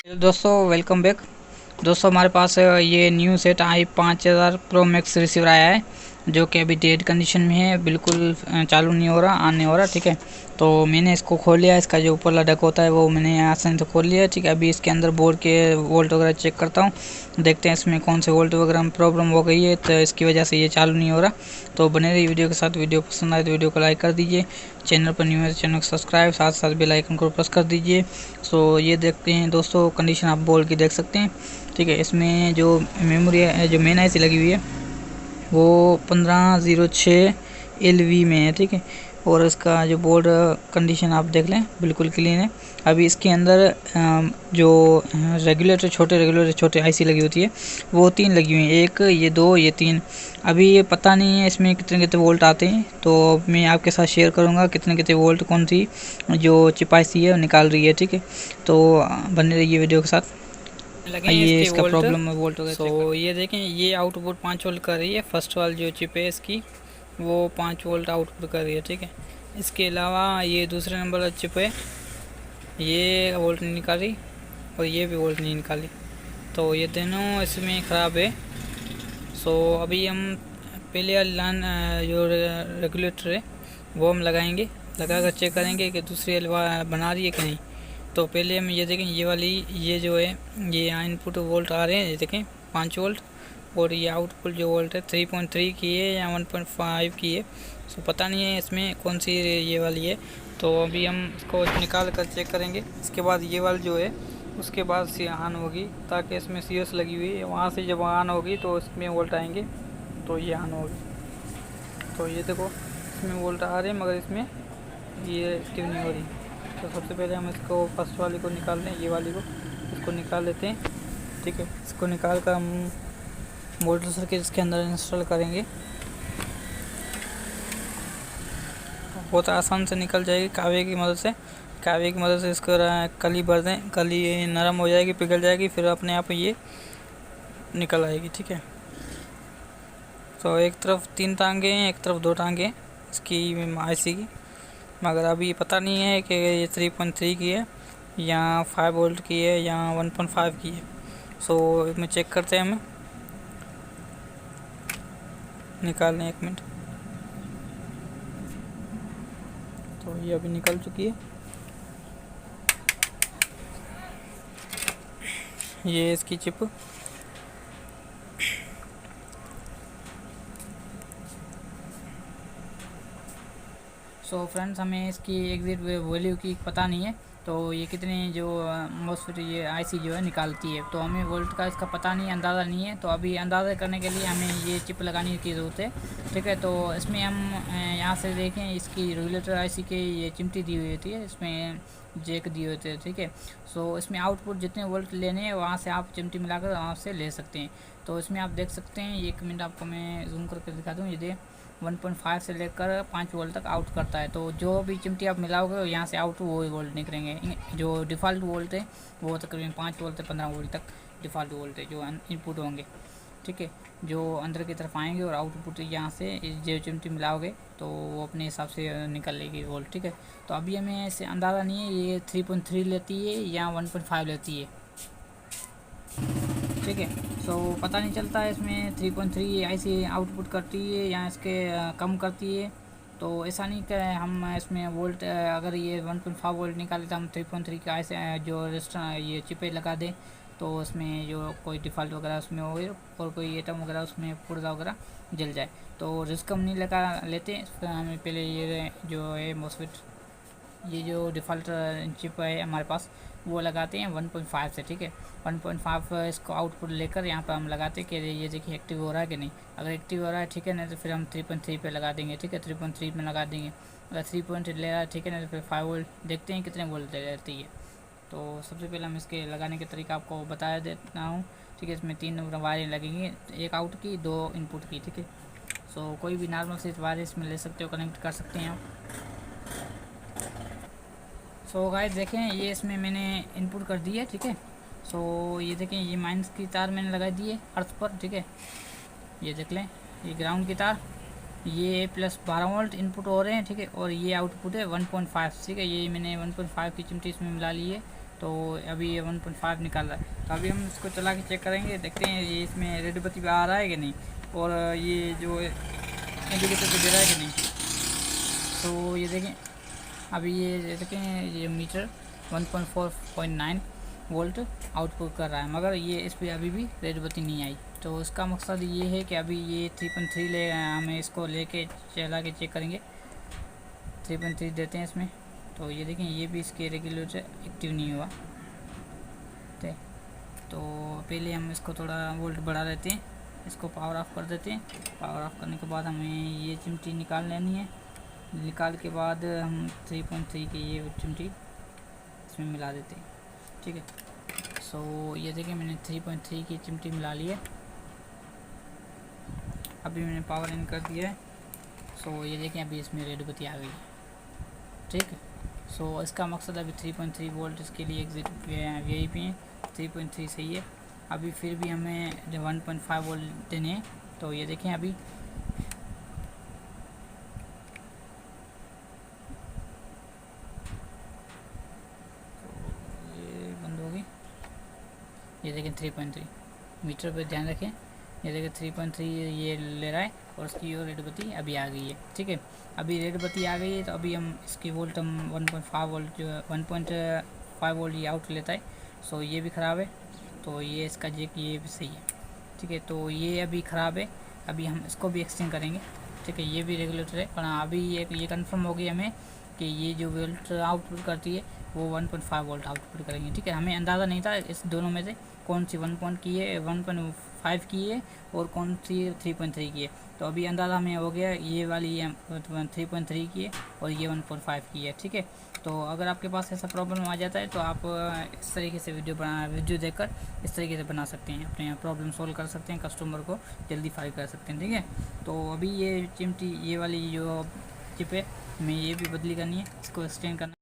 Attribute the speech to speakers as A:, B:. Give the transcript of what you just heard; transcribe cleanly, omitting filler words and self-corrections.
A: Hello दोस्तों, welcome back. दोस्तों हमारे पास ये new set i5000 pro max receiver आया है, जो कि अभी डेड कंडीशन में है, बिल्कुल चालू नहीं हो रहा, ऑन नहीं हो रहा। ठीक है, तो मैंने इसको खोल लिया। इसका जो ऊपर लटक होता है वो मैंने आसानी से खोल लिया। ठीक है, अभी इसके अंदर बोर्ड के वोल्ट वगैरह चेक करता हूँ, देखते हैं इसमें कौन से वोल्ट वगैरह में प्रॉब्लम हो गई है, तो इसकी वजह से ये चालू नहीं हो रहा। तो बने रहिए वीडियो के साथ। वीडियो पसंद आए तो वीडियो को लाइक कर दीजिए, चैनल पर न्यू है तो चैनल को सब्सक्राइब, साथ साथ बेल आइकन को प्रेस कर दीजिए। सो ये देखते हैं दोस्तों, कंडीशन आप बोर्ड की देख सकते हैं। ठीक है, इसमें जो मेमोरी है, जो मेन आईसी लगी हुई है वो 1506 LV में है। ठीक है, और इसका जो बोर्ड कंडीशन आप देख लें, बिल्कुल क्लीन है। अभी इसके अंदर जो रेगुलेटर, छोटे रेगुलेटर, छोटे आईसी लगी होती है वो 3 लगी हुई हैं, एक ये, 2 ये, 3। अभी ये पता नहीं है इसमें कितने कितने वोल्ट आते हैं, तो मैं आपके साथ शेयर करूंगा कितने कितने वोल्ट कौन सी जो चिप आईसी है निकाल रही है। ठीक है, तो बने रहिए वीडियो के साथ।
B: लगे हैं
A: ये
B: इसके
A: इसका
B: वोल्ट।
A: प्रॉब्लम है, वोल्ट वगैरह चेक
B: सो ये देखें, ये आउटपुट 5 वोल्ट कर रही है। फर्स्ट वाली जो चिप है इसकी, वो 5 वोल्ट आउटपुट कर रही है। ठीक है, इसके अलावा ये दूसरे नंबर वाला चिप है, ये वोल्ट नहीं निकाल रही और ये भी वोल्ट नहीं निकाली, तो ये दोनों इसमें ख़राब है। सो अभी हम पहले लाइन जो रेगुलेटर है वो हम लगाएंगे, लगा कर चेक करेंगे कि दूसरी बना रही है कि नहीं। तो पहले हम ये देखें, ये वाली, ये जो है, ये इनपुट वोल्ट आ रहे हैं, ये देखें 5 वोल्ट, और ये आउटपुट जो वोल्ट है 3.3 की है या 1.5 की है। सो पता नहीं है इसमें कौन सी ये वाली है। तो अभी हम इसको निकाल कर चेक करेंगे। इसके बाद ये वाली जो है उसके बाद से ऑन होगी, ताकि इसमें CS लगी हुई है, वहाँ से जब ऑन होगी तो इसमें वोल्ट आएंगे, तो ये ऑन होगी। तो ये देखो, इसमें वोल्ट आ रहे हैं मगर इसमें ये एक्टिव नहीं हो रही। तो सबसे पहले हम इसको फर्स्ट वाली को निकाल लें, ये वाली को इसको निकाल लेते हैं। ठीक है, इसको निकाल कर हम मोटर सर्किट इसके अंदर इंस्टॉल करेंगे। बहुत आसान से निकल जाएगी कावे की मदद से। कावे की मदद से इसको कली भर दें, कली नरम हो जाएगी, पिघल जाएगी, फिर अपने आप ये निकल आएगी। ठीक है, तो एक तरफ 3 टांगे हैं, एक तरफ 2 टांगे हैं इसकी आईसी की, मगर अभी पता नहीं है कि ये 3.3 की है या 5 वोल्ट की है या 1.5 की है। सो इसमें चेक करते हैं, हमें निकाल लें, 1 मिनट। तो ये अभी निकल चुकी है, ये इसकी चिप। सो फ्रेंड्स, हमें इसकी एग्जिट वैल्यू की पता नहीं है, तो ये कितनी जो मोस्टली ये आईसी जो है निकालती है, तो हमें वोल्ट का इसका पता नहीं, अंदाज़ा नहीं है। तो अभी अंदाज़ा करने के लिए हमें ये चिप लगाने की ज़रूरत है। ठीक है, तो इसमें हम यहाँ से देखें, इसकी रेगुलेटर आईसी के ये चिमटी दी हुई होती है, इसमें जैक दिए होते हैं। ठीक है, सो इसमें आउटपुट जितने वोल्ट लेने हैं वहाँ से आप चिमटी मिलाकर वहाँ से ले सकते हैं। तो इसमें आप देख सकते हैं, 1 मिनट आपको मैं जूम करके दिखा दूँ। ये 1.5 से लेकर 5 वोल्ट तक आउट करता है। तो जो भी चिमटी आप मिलाओगे यहाँ से आउट वो वोल्ट निकलेंगे। जो डिफ़ॉल्ट वोल्ट है वो तकरीबन 5 वोल्ट से 15 वोल्ट तक डिफ़ॉल्ट वोल्ट है जो इनपुट होंगे। ठीक है, जो अंदर की तरफ आएंगे, और आउटपुट यहाँ से जो चिमटी मिलाओगे तो वो अपने हिसाब से निकल लेगी वोल्ट। ठीक है, तो अभी हमें ऐसे अंदाज़ा नहीं है ये 3.3 लेती है या 1.5 लेती है। ठीक है, सो पता नहीं चलता है इसमें 3.3 आईसी आउटपुट करती है या इसके कम करती है। तो ऐसा नहीं कि हम इसमें वोल्ट, अगर ये 1.5 वोल्ट निकाले तो हम 3.3 का ऐसे जो रजिस्टर ये चिपे लगा दें, तो उसमें जो कोई डिफ़ॉल्ट वगैरह उसमें हो और कोई एटम वगैरह उसमें पुर्जा वगैरह जल जाए। तो रिस्क हम नहीं लगा लेते। हमें पहले ये जो है मोस्फेट, ये जो डिफ़ॉल्ट चिप है हमारे पास, वो लगाते हैं 1.5 से। ठीक है, 1.5 इसको आउटपुट लेकर यहाँ पर हम लगाते हैं कि ये देखिए एक्टिव हो रहा है कि नहीं। अगर एक्टिव हो रहा है, ठीक है, नहीं तो फिर हम 3.3 पे लगा देंगे। ठीक है, 3.3 में लगा देंगे। अगर 3.3 ले रहा है, ठीक है, नहीं तो फिर 5 वोल्ट देखते हैं कितने वोल्ट दे रहती है। तो सबसे पहले हम इसके लगाने के तरीका आपको बता देता हूँ। ठीक है, इसमें 3 वायरें लगेंगी, एक आउट की, 2 इनपुट की। ठीक है, सो कोई भी नॉर्मल से वायर इसमें ले सकते हो, कनेक्ट कर सकते हैं आप। सो गाइस देखें, ये इसमें मैंने इनपुट कर दी है। ठीक है, सो ये देखें, ये माइनस की तार मैंने लगा दी है अर्थ पर। ठीक है, ये देख लें, ये ग्राउंड की तार, ये प्लस 12 वोल्ट इनपुट हो रहे हैं। ठीक है, और ये आउटपुट है 1.5। ठीक है, ये मैंने 1.5 की चिमटी इसमें मिला ली है, तो अभी ये 1.5 निकाल रहा है। तो अभी हम इसको चला के चेक करेंगे, देखते हैं ये इसमें रेड बत्ती पे आ रहा है कि नहीं, और ये जो इंडिकेटर पे दे रहा है कि नहीं। तो ये देखें, अभी ये देखें, ये मीटर 1.4.9 वोल्ट आउटपुट कर रहा है, मगर ये इस पर अभी भी रेड बत्ती नहीं आई। तो इसका मकसद ये है कि अभी ये 3.3 ले, हमें इसको लेके चला के चेक करेंगे। 3.3 देते हैं इसमें, तो ये देखें ये भी इसके रेगुलेटर एक्टिव नहीं हुआ। तो पहले हम इसको थोड़ा वोल्ट बढ़ा देते हैं, इसको पावर ऑफ कर देते हैं। पावर ऑफ करने के बाद हमें ये चिमटी निकाल लेनी है। निकाल के बाद हम 3.3 की ये चिमटी इसमें मिला देते हैं, ठीक है। सो ये देखिए मैंने 3.3 की चिमटी मिला ली है। अभी मैंने पावर इन कर दिया है। सो ये देखें अभी इसमें रेड बत्ती आ गई है, ठीक है। सो इसका मकसद अभी 3.3 वोल्ट इसके लिए एग्जिट VIP है, 3.3 सही है। अभी फिर भी हमें 1.5 वोल्ट देने हैं। तो ये देखें अभी ये बंद होगी। ये देखें 3.3 मीटर पर ध्यान रखें, ये देखें 3.3 ये ले रहा है, और उसकी और रेड बत्ती अभी आ गई है, ठीक है। अभी रेड बत्ती आ गई है, तो अभी हम इसकी वोल्ट हम 1.5 वोल्ट जो 1.5 वोल्ट ये आउट लेता है। सो ये भी ख़राब है, तो ये इसका जैक ये भी सही है, ठीक है। तो ये अभी ख़राब है, अभी हम इसको भी एक्सचेंज करेंगे, ठीक है। ये भी रेगुलेटर है, पर अभी ये कंफर्म हो गई हमें कि ये जो वोल्ट आउटपुट करती है वो 1.5 वोल्ट आउटपुट करेंगे, ठीक है। हमें अंदाज़ा नहीं था इस दोनों में से कौन सी 1 की है, 1.5 की है, और कौन सी 3.3 की है। तो अभी अंदाज़ा हमें हो गया, ये वाली ये 3.3 की है और ये 1.5 की है, ठीक है। तो अगर आपके पास ऐसा प्रॉब्लम आ जाता है तो आप इस तरीके से वीडियो देखकर इस तरीके से बना सकते हैं, अपने प्रॉब्लम सोल्व कर सकते हैं, कस्टमर को जल्दी फाइल कर सकते हैं, ठीक है। तो अभी ये चिमटी ये वाली जो चिप है हमें ये भी बदली करनी है, इसको एक्सटेंड करना।